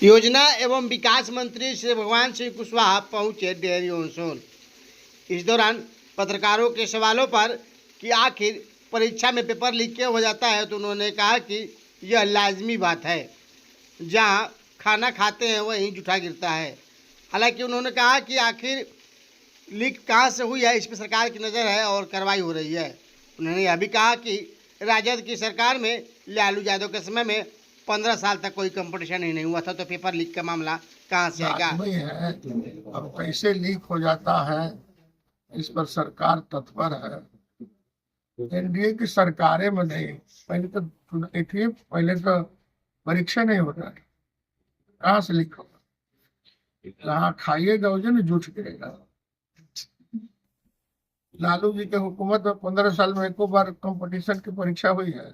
योजना एवं विकास मंत्री श्री भगवान सिंह कुशवाहा पहुंचे डेहरी ऑन सोन। इस दौरान पत्रकारों के सवालों पर कि आखिर परीक्षा में पेपर लीक क्यों हो जाता है, तो उन्होंने कहा कि यह लाजमी बात है, जहां खाना खाते हैं वहीं जूठा गिरता है। हालांकि उन्होंने कहा कि आखिर लीक कहां से हुई है, इस पर सरकार की नज़र है और कार्रवाई हो रही है। उन्होंने यह भी कहा कि राजद की सरकार में लालू यादव के समय में 15 साल तक कोई कंपटीशन ही नहीं हुआ था, तो पेपर लीक का मामला कहां से आएगा। है अब कैसे लीक हो जाता है, इस पर सरकार तत्पर है। एनडीए की सरकारें में नहीं, पहले तो पहले तो परीक्षा नहीं होता, कहाँ से लीक होगा? जहाँ खाइएगा उसे झूठ गिरेगा। लालू जी के हुकूमत में 15 साल में एको बार कंपटीशन की परीक्षा हुई है।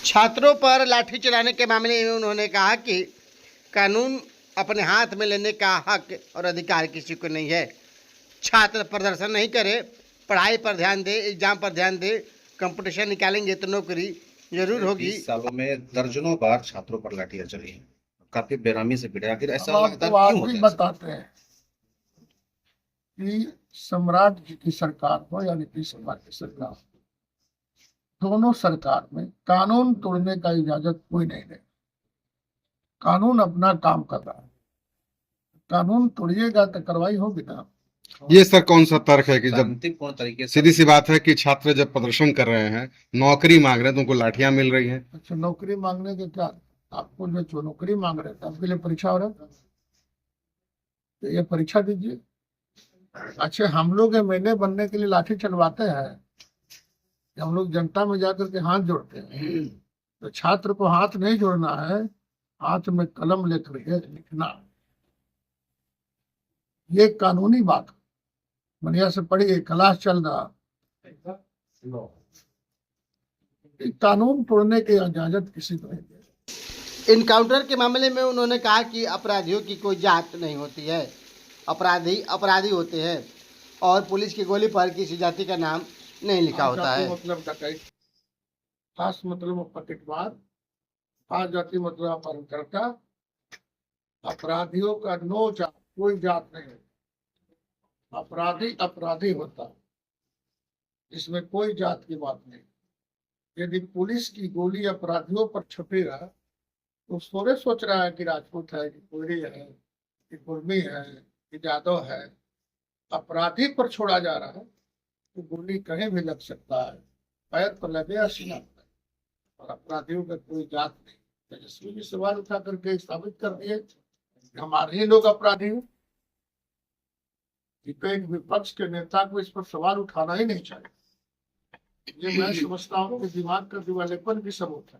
छात्रों पर लाठी चलाने के मामले में उन्होंने कहा कि कानून अपने हाथ में लेने का हक और अधिकार किसी को नहीं है। छात्र प्रदर्शन नहीं करे, पढ़ाई पर ध्यान दे, एग्जाम पर ध्यान दे, कंपटीशन निकालेंगे तो नौकरी जरूर होगी। 20 सालों में दर्जनों बार छात्रों पर लाठियां चली हैं, काफी बेरहमी से पीटा। आखिर ऐसा लगातार क्यों होता है? बताते हैं कि सम्राट जी की सरकार हो या नीतीश कुमार की सरकार, दोनों सरकार में कानून तोड़ने का इजाजत कोई नहीं दे। कानून अपना काम कर रहा है, कानून तोड़िएगा तो कार्रवाई होगी ना। ये सर कौन सा तर्क है कि जब शांतिपूर्ण तरीके से, सीधी सी बात है कि छात्र जब प्रदर्शन कर रहे हैं, नौकरी मांग रहे हैं, तो उनको लाठियां मिल रही हैं। अच्छा, नौकरी मांगने के क्या, आपको जो नौकरी मांग रहे थे आपके लिए परीक्षा हो रहा है, तो ये परीक्षा दीजिए। अच्छा, हम लोग एमएलए बनने के लिए लाठी चलवाते हैं, हम लोग जनता में जाकर के हाथ जोड़ते हैं। तो छात्र को हाथ नहीं जोड़ना है, हाथ में कलम लेकर के लिखना, ये कानूनी बात। बढ़िया से पढ़िए, क्लास चल रहा, कानून तोड़ने की इजाजत किसी को नहीं है। इनकाउंटर के मामले में उन्होंने कहा कि अपराधियों की कोई जात नहीं होती है, अपराधी अपराधी होते हैं और पुलिस की गोली पर किसी जाति का नाम नहीं लिखा होता है। मतलब डकैत, खास मतलब पकड़वार, खास जाति मतलब अपहरणकर्ता। अपराधियों का नो जात, कोई जात नहीं। अपराधी अपराधी होता है, इसमें कोई जात की बात नहीं। यदि पुलिस की गोली अपराधियों पर छुपेगा तो थोड़े सोच रहा है कि राजपूत है, कि कोयरी है, कि कुर्मी है, कि यादव है। अपराधी पर छोड़ा जा रहा है तो गोली कहीं भी लग सकता है, पैर पर लगे या सीना पर, और अपराधियों का कोई जात नहीं। तेजस्वी भी सवाल उठा करके साबित कर दिए हमारे ही लोग अपराधी हैं। एक विपक्ष के नेता को इस पर सवाल उठाना ही नहीं चाहिए। ये मैं समझता हूँ कि दिमाग का दिवालेपन भी सबूत है।